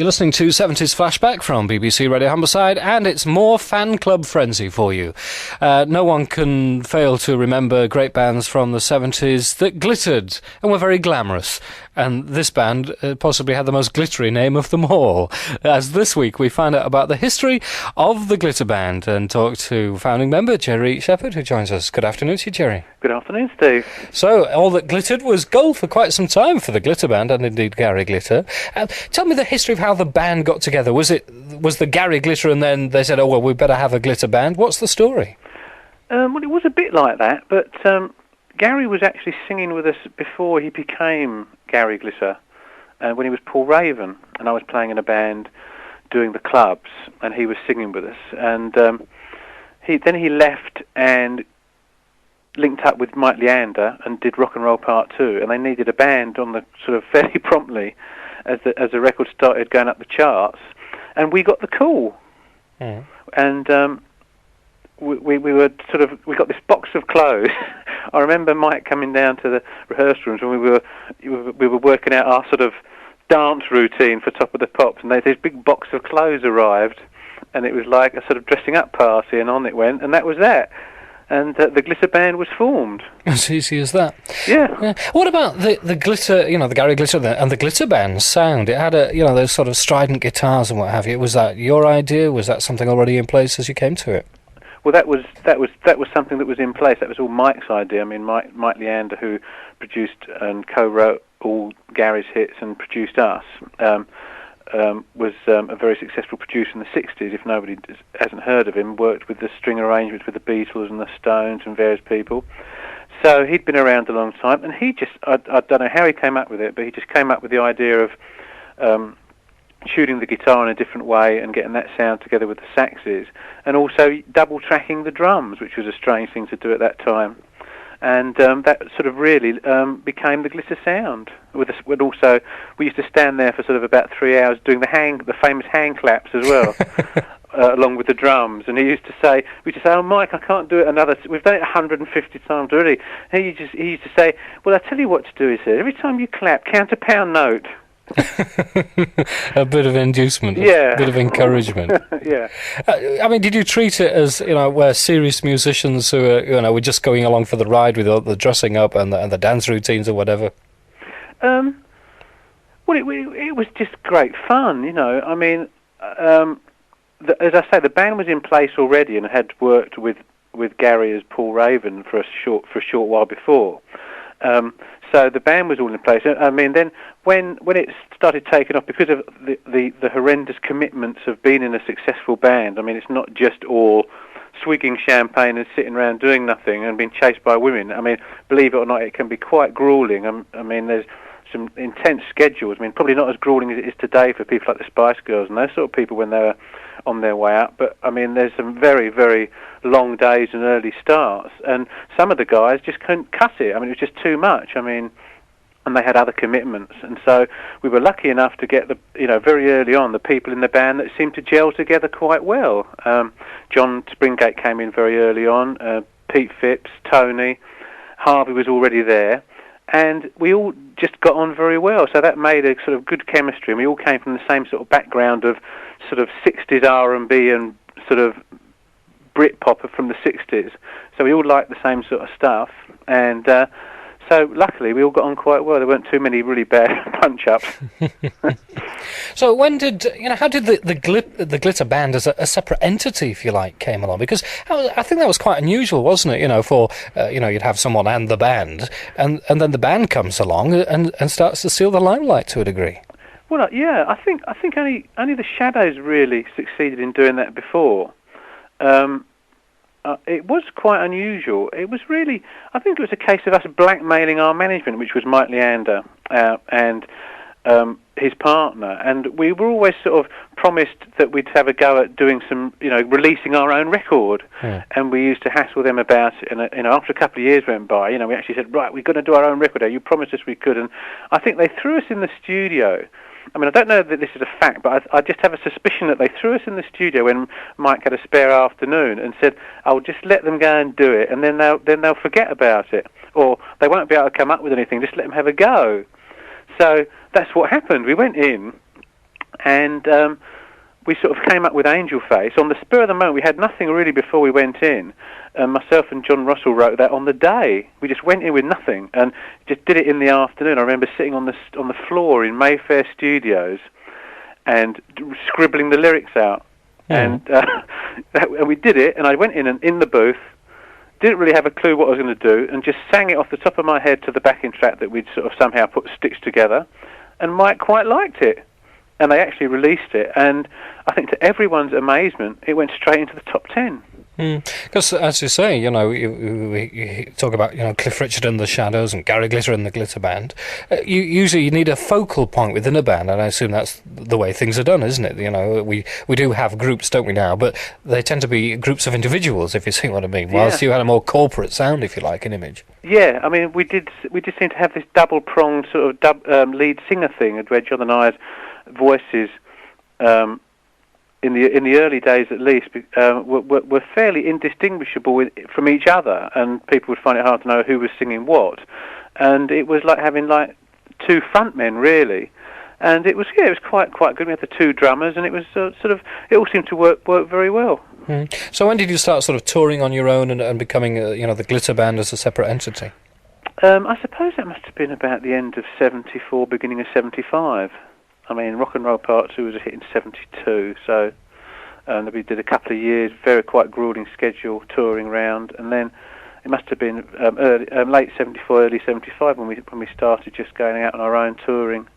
You're listening to 70s Flashback from BBC Radio Humberside, and it's more fan club frenzy for you. No one can fail to remember great bands from the 70s that glittered and were very glamorous. And this band possibly had the most glittery name of them all. As this week we find out about the history of the Glitter Band and talk to founding member Gerry Shephard, who joins us. Good afternoon to you, Gerry. Good afternoon, Steve. So, all that glittered was gold for quite some time for the Glitter Band, and indeed Gary Glitter. Tell me the history of how the band got together. Was the Gary Glitter and then they said, oh, well, we better have a Glitter Band? What's the story? Well, it was a bit like that, but Gary was actually singing with us before he became Gary Glitter, when he was Paul Raven, and I was playing in a band doing the clubs, and he was singing with us. And he left and linked up with Mike Leander and did Rock and Roll Part 2, and they needed a band on the sort of fairly promptly as the record started going up the charts, and we got the call. Mm. And we got this box of clothes. I remember Mike coming down to the rehearsal rooms when we were working out our sort of dance routine for Top of the Pops, and this big box of clothes arrived, and it was like a sort of dressing up party, and on it went, and that was that. And the Glitter Band was formed. As easy as that. Yeah. What about the glitter, the Gary Glitter and the Glitter Band sound? It had those sort of strident guitars and what have you. Was that your idea? Was that something already in place as you came to it? Well, that was something that was in place. That was all Mike's idea. I mean, Mike Leander, who produced and co-wrote all Gary's hits and produced us, was a very successful producer in the 60s. If nobody hasn't heard of him, worked with the string arrangements with the Beatles and the Stones and various people. So he'd been around a long time, and he just, I don't know how he came up with it, but he just came up with the idea of shooting the guitar in a different way and getting that sound together with the saxes, and also double tracking the drums, which was a strange thing to do at that time. And that sort of really became the Glitter sound. With also, we used to stand there for sort of about 3 hours doing the famous hand claps as well, along with the drums. And we used to say, "Oh, Mike, I can't do it another. We've done it 150 times already." And he used to say, "Well, I'll tell you what to do," he said. "Every time you clap, count a pound note." A bit of inducement, yeah. A bit of encouragement. Yeah. I mean, did you treat it as where serious musicians who are were just going along for the ride with all the dressing up and the dance routines or whatever? Well, it was just great fun, I mean, as I say, the band was in place already and had worked with Gary as Paul Raven for a short while before. So the band was all in place. I mean, then when it started taking off, because of the horrendous commitments of being in a successful band, I mean, it's not just all swigging champagne and sitting around doing nothing and being chased by women. I mean, believe it or not, it can be quite grueling. I mean, there's some intense schedules. I mean, probably not as grueling as it is today for people like the Spice Girls and those sort of people when they were on their way up. But, I mean, there's some very, very long days and early starts. And some of the guys just couldn't cut it. I mean, it was just too much. I mean, and they had other commitments. And so we were lucky enough to get very early on, the people in the band that seemed to gel together quite well. John Springate came in very early on, Pete Phipps, Tony, Harvey was already there. And we all just got on very well, so that made a sort of good chemistry. And we all came from the same sort of background of sort of 60s R&B and sort of Britpop from the 60s. So we all liked the same sort of stuff. And so luckily we all got on quite well. There weren't too many really bad punch-ups. So when did how did the Glitter Band as a separate entity, if you like, came along? Because I think that was quite unusual, wasn't it? For you'd have someone and the band, and then the band comes along and starts to steal the limelight to a degree. Well, yeah, I think only the Shadows really succeeded in doing that before. It was quite unusual. It was really, I think it was a case of us blackmailing our management, which was Mike Leander and his partner, and we were always sort of promised that we'd have a go at doing some, releasing our own record. Yeah. And we used to hassle them about it. And after a couple of years went by, we actually said, right, we're going to do our own record. You promised us we could. And I think they threw us in the studio. I mean, I don't know that this is a fact, but I just have a suspicion that they threw us in the studio when Mike had a spare afternoon and said, "I'll just let them go and do it, and then they'll forget about it, or they won't be able to come up with anything. Just let them have a go." So that's what happened. We went in, and we sort of came up with Angel Face. On the spur of the moment, we had nothing really before we went in. Myself and John Russell wrote that on the day. We just went in with nothing and just did it in the afternoon. I remember sitting on the floor in Mayfair Studios and scribbling the lyrics out. And we did it, and I went in the booth, didn't really have a clue what I was going to do, and just sang it off the top of my head to the backing track that we'd sort of somehow stitched together, and Mike quite liked it. And they actually released it, and I think to everyone's amazement, it went straight into the top 10. Because, as you say, you talk about, Cliff Richard and the Shadows and Gary Glitter and the Glitter Band. You need a focal point within a band, and I assume that's the way things are done, isn't it? We do have groups, don't we, now, but they tend to be groups of individuals, if you see what I mean, whilst you had a more corporate sound, if you like, an image. Yeah, I mean, we did seem to have this double-pronged sort of lead singer thing, where John and I's voices in the early days at least were fairly indistinguishable from each other, and people would find it hard to know who was singing what, and it was like having two frontmen really, and it was quite good. We had the two drummers, and it was it all seemed to work very well. So when did you start sort of touring on your own and becoming the Glitter Band as a separate entity? I suppose that must have been about the end of 74, beginning of 75. I mean, Rock and Roll Part 2 was a hit in 72, so we did a couple of years, quite gruelling schedule, touring around, and then it must have been late 74, early 75 when we started just going out on our own touring.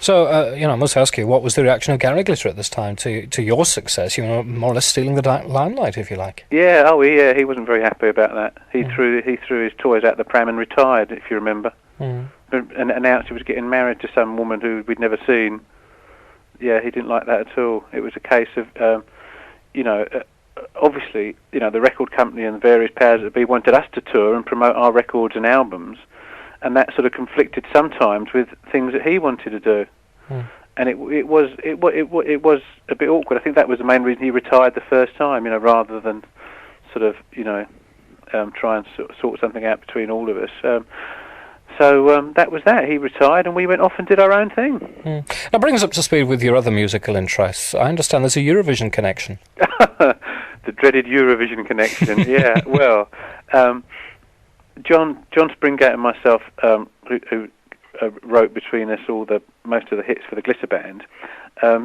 So, I must ask you, what was the reaction of Gary Glitter at this time to your success? More or less stealing the limelight, if you like. Yeah, he wasn't very happy about that. He threw his toys out the pram and retired, if you remember. And announced he was getting married to some woman who we'd never seen. Yeah, he didn't like that at all. It was a case of, obviously, the record company and the various powers that be wanted us to tour and promote our records and albums, and that sort of conflicted sometimes with things that he wanted to do. And it was a bit awkward. I think that was the main reason he retired the first time, rather than sort of, try and sort something out between all of us. So that was that. He retired, and we went off and did our own thing. Now, bring us up to speed with your other musical interests. I understand there's a Eurovision connection. The dreaded Eurovision connection. Yeah. Well, John Springate and myself, who wrote between us most of the hits for the Glitter Band,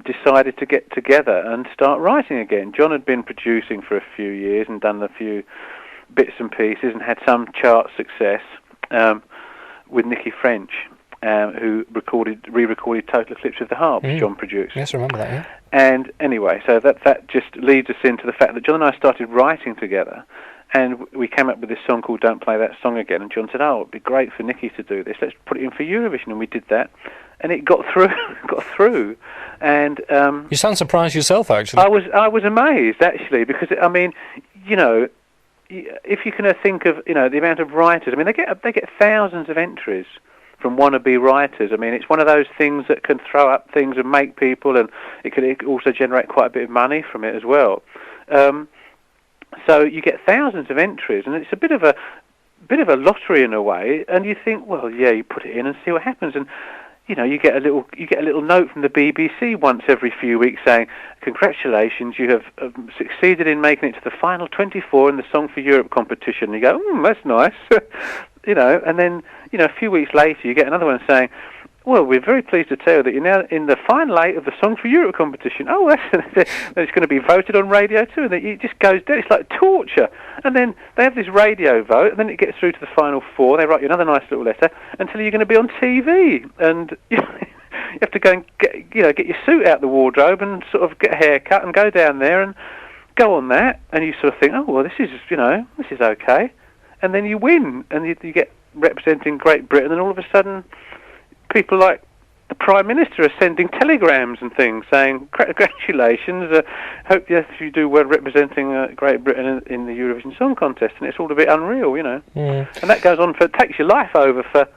decided to get together and start writing again. John had been producing for a few years and done a few bits and pieces and had some chart success. With Nicky French, who re-recorded Total Eclipse of the Heart, which John produced. Yes, I remember that, yeah. And anyway, so that just leads us into the fact that John and I started writing together, and we came up with this song called Don't Play That Song Again, and John said, it'd be great for Nicky to do this, let's put it in for Eurovision, and we did that, and it got through, and... you sound surprised yourself, actually. I was amazed, actually, because, I mean, if you can think of the amount of writers, I mean they get thousands of entries from wannabe writers. I mean it's one of those things that can throw up things and make people, and it can also generate quite a bit of money from it as well. So you get thousands of entries, and it's a bit of a lottery in a way. And you think, well, yeah, you put it in and see what happens, and you get a little note from the BBC once every few weeks saying, congratulations, you have succeeded in making it to the final 24 in the Song for Europe competition. And you go, that's nice, and then, a few weeks later you get another one saying, well, we're very pleased to tell you that you're now in the final 8 of the Song for Europe competition. Oh, it's going to be voted on radio too, and it just goes down. It's like torture. And then they have this radio vote, and then it gets through to the final 4. They write you another nice little letter until you're going to be on TV, and you have to go and get your suit out the wardrobe and sort of get a haircut and go down there and go on that, and you sort of think, oh well, this is okay, and then you win, and you get representing Great Britain, and all of a sudden, people like the Prime Minister are sending telegrams and things saying, congratulations, hope you do well representing Great Britain in the Eurovision Song Contest, and it's all a bit unreal, And that goes on it takes your life over for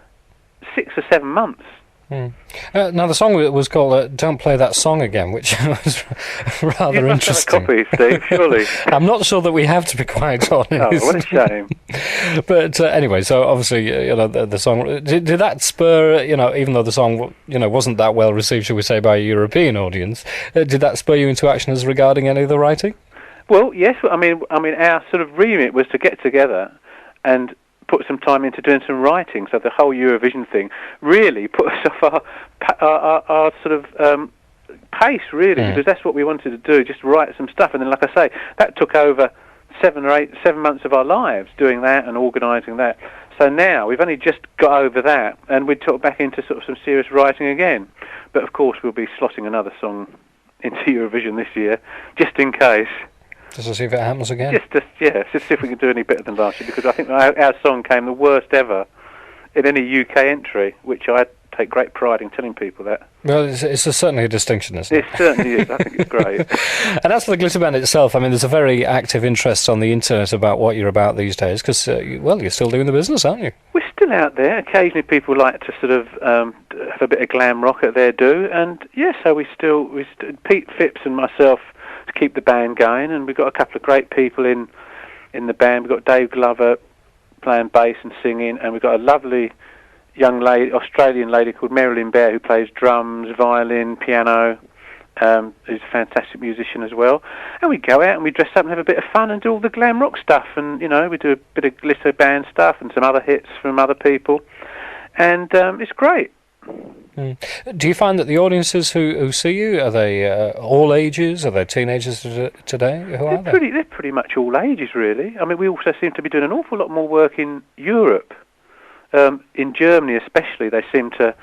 6 or 7 months. Now, the song was called "Don't Play That Song Again," which was rather You must interesting. have a copy, Steve, surely. I'm not sure that we have, to be quite honest. Oh, what a shame. But anyway, so obviously, the song did that spur, even though the song, wasn't that well received, shall we say, by a European audience, did that spur you into action as regarding any of the writing? Well, yes. I mean, our sort of remit was to get together and put some time into doing some writing. So the whole Eurovision thing really put us off our sort of pace, really, because that's what we wanted to do, just write some stuff. And then, like I say, that took over 7 months of our lives, doing that and organising that. So now we've only just got over that, and we'd talk back into sort of some serious writing again. But of course, we'll be slotting another song into Eurovision this year, just in case. Just to see if it happens again? Just see if we can do any better than last year, because I think our song came the worst ever in any UK entry, which I take great pride in telling people that. Well, it's certainly a distinction, isn't it? It certainly is. I think it's great. And as for the Glitter Band itself, I mean, there's a very active interest on the internet about what you're about these days, because, you're still doing the business, aren't you? We're still out there. Occasionally people like to sort of have a bit of glam rock at their do, and so we still Pete Phipps and myself keep the band going, and we've got a couple of great people in the band. We've got Dave Glover playing bass and singing, and we've got a lovely young lady, Australian lady called Marilyn Bear, who plays drums, violin, piano, who's a fantastic musician as well. And we go out and we dress up and have a bit of fun and do all the glam rock stuff, and we do a bit of glitter band stuff and some other hits from other people, and it's great. Do you find that the audiences who see you, are they all ages? Are they teenagers today? Who are they? They're pretty much all ages, really. I mean, we also seem to be doing an awful lot more work in Europe. In Germany especially, they seem to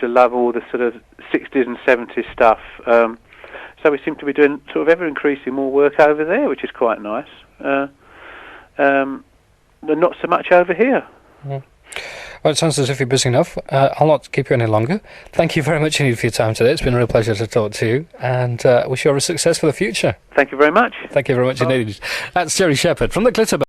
love all the sort of 60s and 70s stuff. So we seem to be doing sort of ever-increasing more work over there, which is quite nice. Not so much over here. Well, it sounds as if you're busy enough. I'll not keep you any longer. Thank you very much indeed for your time today. It's been a real pleasure to talk to you, and wish you all a success for the future. Thank you very much. Thank you very much indeed. That's Gerry Shephard from the Glitter Band.